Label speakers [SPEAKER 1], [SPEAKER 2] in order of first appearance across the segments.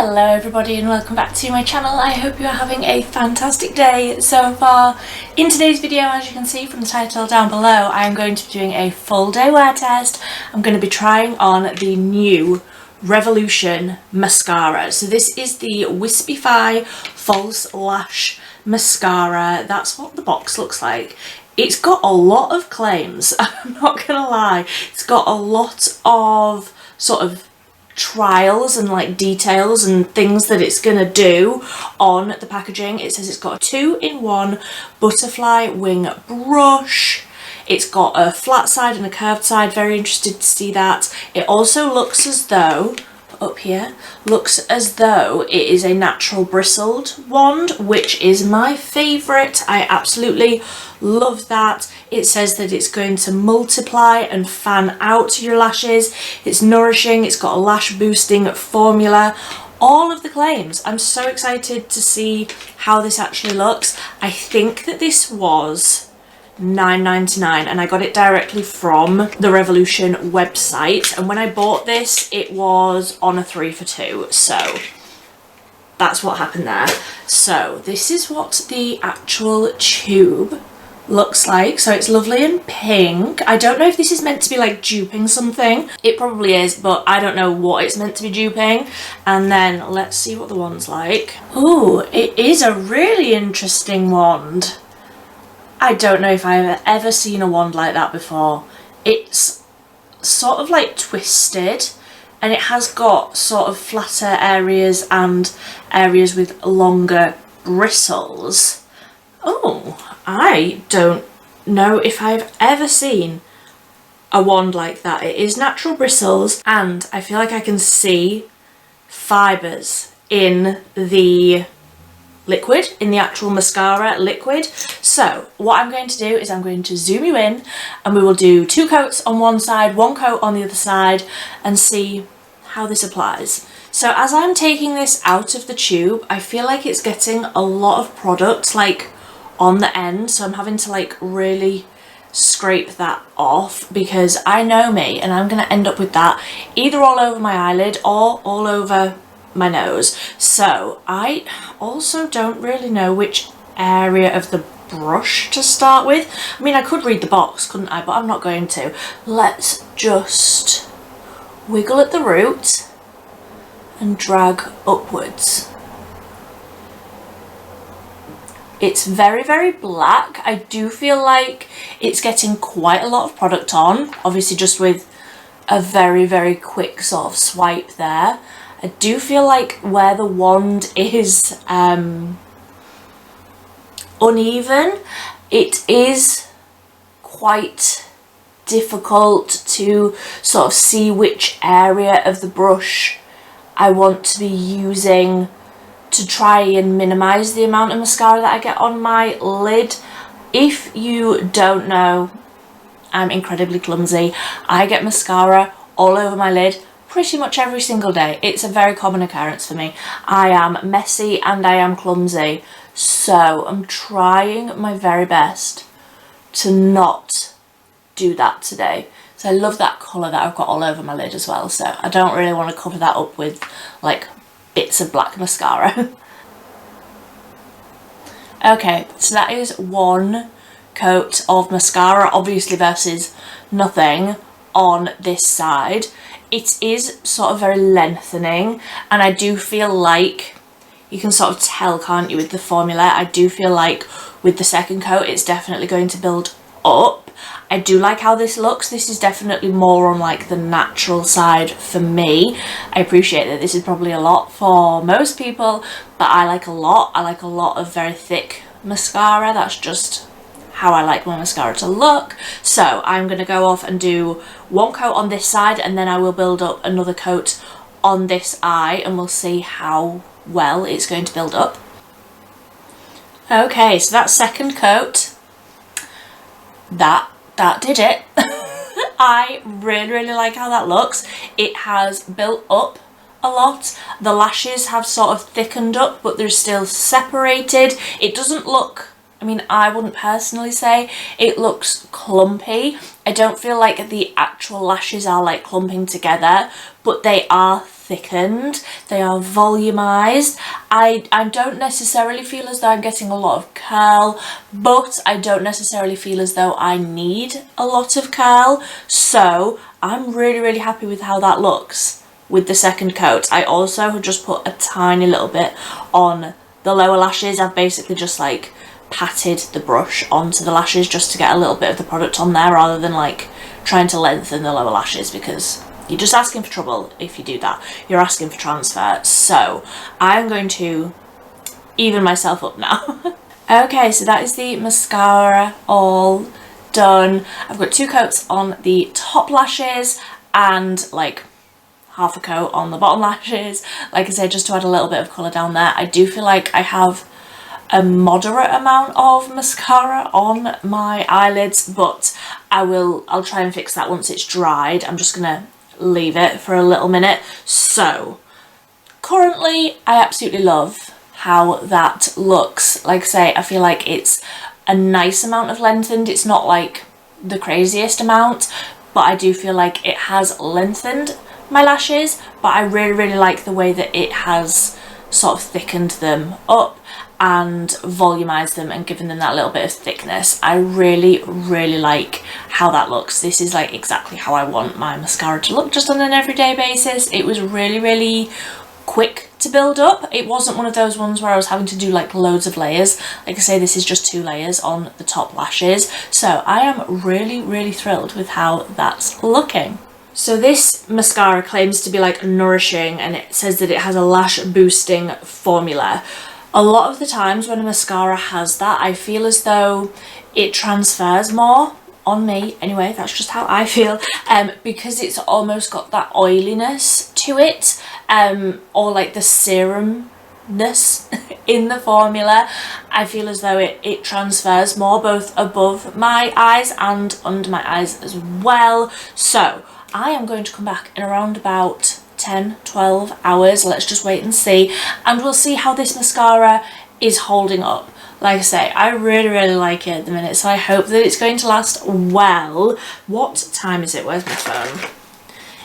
[SPEAKER 1] Hello everybody and welcome back to my channel. I hope you are having a fantastic day so far. In today's video, as you can see from the title down below, I am going to be doing a full day wear test. I'm going to be trying on the new Revolution mascara. So this is the WISPIFY False Lash Mascara. That's what the box looks like. It's got a lot of claims, I'm not gonna lie. It's got a lot of sort of trials and like details and things that it's gonna do on the packaging. It says it's got a 2-in-1 butterfly wing brush. It's got a flat side and a curved side. Very interested to see that. It also looks as though, up here, looks as though it is a natural bristled wand, which is my favourite. I absolutely love that. It says that it's going to multiply and fan out your lashes. It's nourishing, it's got a lash boosting formula. All of the claims. I'm so excited to see how this actually looks. I think that this was $9.99 and I got it directly from the Revolution website, and when I bought this it was on a 3 for 2, so that's what happened there. So this is what the actual tube looks like. So it's lovely and pink. I don't know if this is meant to be like duping something. It probably is, but I don't know what it's meant to be duping. And then let's see what the wand's like. Ooh, it is a really interesting wand. I don't know if I've ever seen a wand like that before. It's sort of like twisted and it has got sort of flatter areas and areas with longer bristles. Oh, I don't know if I've ever seen a wand like that. It is natural bristles and I feel like I can see fibres in the liquid, in the actual mascara liquid. So what I'm going to do is I'm going to zoom you in and we will do 2 coats on one side, 1 coat on the other side, and see how this applies. So as I'm taking this out of the tube, I feel like it's getting a lot of product like on the end, so I'm having to like really scrape that off because I know me and I'm going to end up with that either all over my eyelid or all over my nose. So I also don't really know which area of the brush to start with. I mean, I could read the box, couldn't I? But I'm not going to. Let's just wiggle at the root and drag upwards. It's very, very black. I do feel like it's getting quite a lot of product on, obviously just with a very, very quick sort of swipe there. I do feel like where the wand is uneven, it is quite difficult to sort of see which area of the brush I want to be using to try and minimise the amount of mascara that I get on my lid. If you don't know, I'm incredibly clumsy. I get mascara all over my lid pretty much every single day. It's a very common occurrence for me. I am messy and I am clumsy, so I'm trying my very best to not do that today. So I love that colour that I've got all over my lid as well, so I don't really want to cover that up with like bits of black mascara. Okay, so that is 1 coat of mascara, obviously versus nothing on this side. It is sort of very lengthening and I do feel like you can sort of tell, can't you, with the formula. I do feel like with the second coat it's definitely going to build up. I do like how this looks. This is definitely more on like the natural side for me. I appreciate that this is probably a lot for most people, but I like a lot. I like a lot of very thick mascara. That's just how I like my mascara to look. So I'm going to go off and do 1 coat on this side and then I will build up another coat on this eye and we'll see how well it's going to build up. Okay, so that second coat, that did it. I really like how that looks. It has built up a lot. The lashes have sort of thickened up, but they're still separated. It doesn't look, I mean, I wouldn't personally say it looks clumpy. I don't feel like the actual lashes are like clumping together, but they are thickened, they are volumized. I don't necessarily feel as though I'm getting a lot of curl, but I don't necessarily feel as though I need a lot of curl. So I'm really happy with how that looks with the second coat. I also have just put a tiny little bit on the lower lashes. I've basically just like patted the brush onto the lashes just to get a little bit of the product on there, rather than like trying to lengthen the lower lashes, because you're just asking for trouble if you do that. You're asking for transfer. So I'm going to even myself up now. Okay, so that is the mascara all done. I've got 2 coats on the top lashes and like half a coat on the bottom lashes, like I said, just to add a little bit of colour down there. I do feel like I have a moderate amount of mascara on my eyelids, but I'll try and fix that once it's dried. I'm just gonna leave it for a little minute. So currently I absolutely love how that looks. Like I say, I feel like it's a nice amount of lengthened. It's not like the craziest amount, but I do feel like it has lengthened my lashes, but I really like the way that it has sort of thickened them up and volumized them and given them that little bit of thickness. I really like how that looks. This is like exactly how I want my mascara to look, just on an everyday basis. It was really quick to build up. It wasn't one of those ones where I was having to do like loads of layers. Like I say, this is just 2 layers on the top lashes. So I am really thrilled with how that's looking. So this mascara claims to be like nourishing, and it says that it has a lash boosting formula. A lot of the times when a mascara has that, I feel as though it transfers more on me. Anyway, that's just how I feel, because it's almost got that oiliness to it, or like the serumness in the formula. I feel as though it transfers more, both above my eyes and under my eyes as well. So I am going to come back in around about 10-12 hours. Let's just wait and see, and we'll see how this mascara is holding up. Like I say, I really like it at the minute, so I hope that it's going to last well. What time is it? Where's my phone?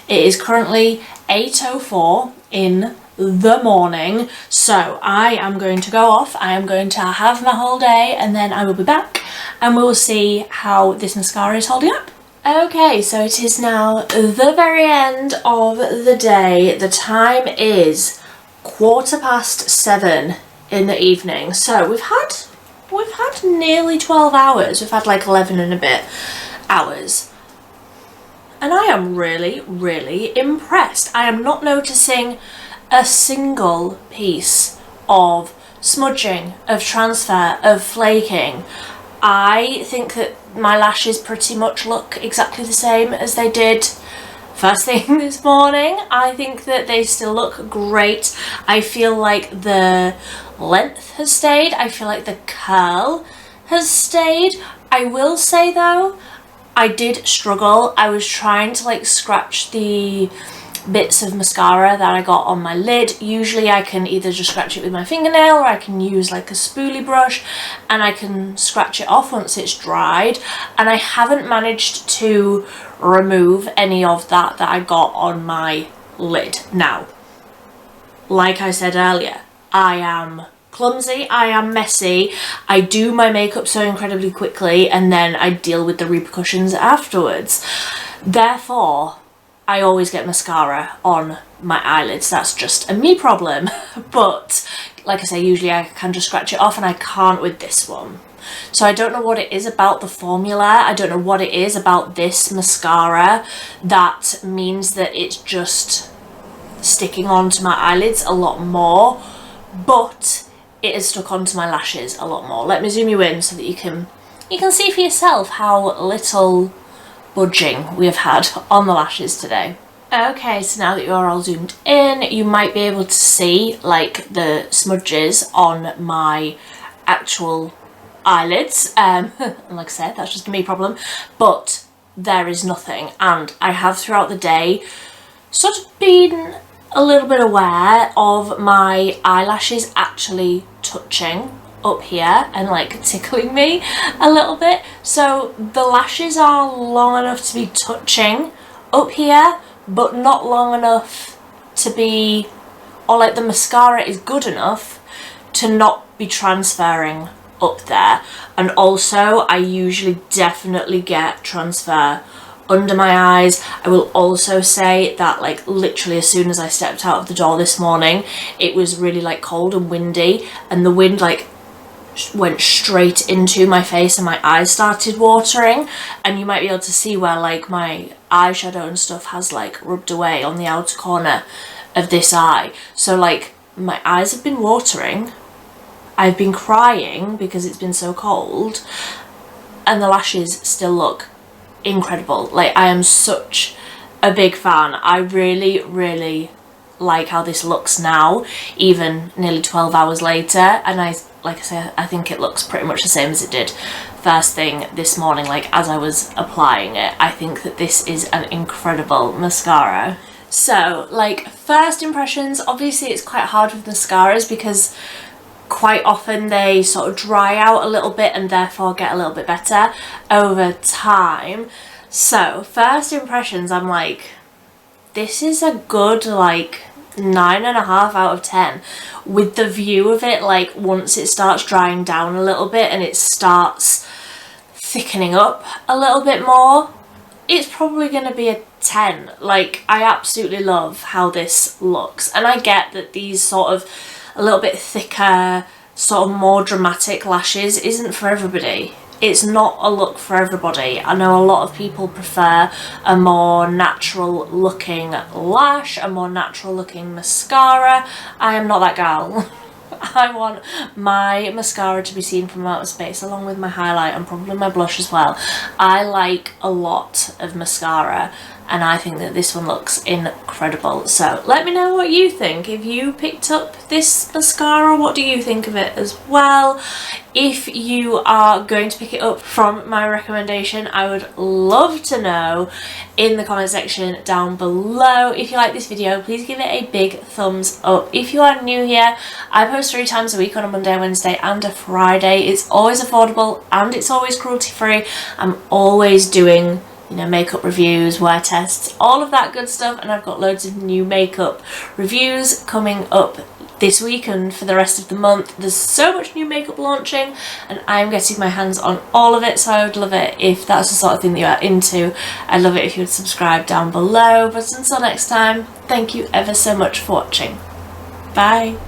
[SPEAKER 1] It is currently 8:04 in the morning, so I am going to go off. I am going to have my whole day, and then I will be back and we will see how this mascara is holding up. Okay, so it is now the very end of the day. The time is 7:15 in the evening. So we've had nearly 12 hours. We've had like 11 and a bit hours. And I am really impressed. I am not noticing a single piece of smudging, of transfer, of flaking. I think that my lashes pretty much look exactly the same as they did first thing this morning. I think that they still look great. I feel like the length has stayed. I feel like the curl has stayed. I will say though, I did struggle. I was trying to like scratch the bits of mascara that I got on my lid. Usually I can either just scratch it with my fingernail, or I can use like a spoolie brush and I can scratch it off once it's dried, and I haven't managed to remove any of that I got on my lid. Now, like I said earlier, I am clumsy, I am messy, I do my makeup so incredibly quickly and then I deal with the repercussions afterwards. Therefore, I always get mascara on my eyelids. That's just a me problem. But like I say, usually I can just scratch it off, and I can't with this one. So I don't know what it is about the formula. I don't know what it is about this mascara that means that it's just sticking onto my eyelids a lot more, but it is stuck onto my lashes a lot more. Let me zoom you in so that you can see for yourself how little budging we have had on the lashes today. Okay, so now that you're all zoomed in, you might be able to see like the smudges on my actual eyelids. And like I said, that's just a me problem, but there is nothing. And I have throughout the day sort of been a little bit aware of my eyelashes actually touching up here and like tickling me a little bit. So the lashes are long enough to be touching up here, but not long enough to be, or like the mascara is good enough to not be transferring up there. And also I usually definitely get transfer under my eyes. I will also say that like literally as soon as I stepped out of the door this morning, it was really like cold and windy, and the wind like went straight into my face and my eyes started watering, and you might be able to see where like my eyeshadow and stuff has like rubbed away on the outer corner of this eye. So like my eyes have been watering, I've been crying because it's been so cold, and the lashes still look incredible. Like I am such a big fan. I really like how this looks now, even nearly 12 hours later, and like I say, I think it looks pretty much the same as it did first thing this morning, like as I was applying it. I think that this is an incredible mascara. So like first impressions, obviously it's quite hard with mascaras because quite often they sort of dry out a little bit and therefore get a little bit better over time. So first impressions, I'm like, this is a good like 9.5 out of 10 with the view of it. Like once it starts drying down a little bit and it starts thickening up a little bit more, it's probably going to be a 10. Like I absolutely love how this looks, and I get that these sort of a little bit thicker, sort of more dramatic lashes isn't for everybody. It's not a look for everybody. I know a lot of people prefer a more natural looking lash, a more natural looking mascara. I am not that gal. I want my mascara to be seen from outer space, along with my highlight and probably my blush as well. I like a lot of mascara, and I think that this one looks incredible. So let me know what you think. If you picked up this mascara, what do you think of it as well? If you are going to pick it up from my recommendation, I would love to know in the comment section down below. If you like this video, please give it a big thumbs up. If you are new here, I post 3 times a week on a Monday, Wednesday and a Friday. It's always affordable and it's always cruelty free. I'm always doing, you know, makeup reviews, wear tests, all of that good stuff, and I've got loads of new makeup reviews coming up this week and for the rest of the month. There's so much new makeup launching and I'm getting my hands on all of it, so I would love it if that's the sort of thing that you are into. I'd love it if you would subscribe down below. But until next time, thank you ever so much for watching. Bye.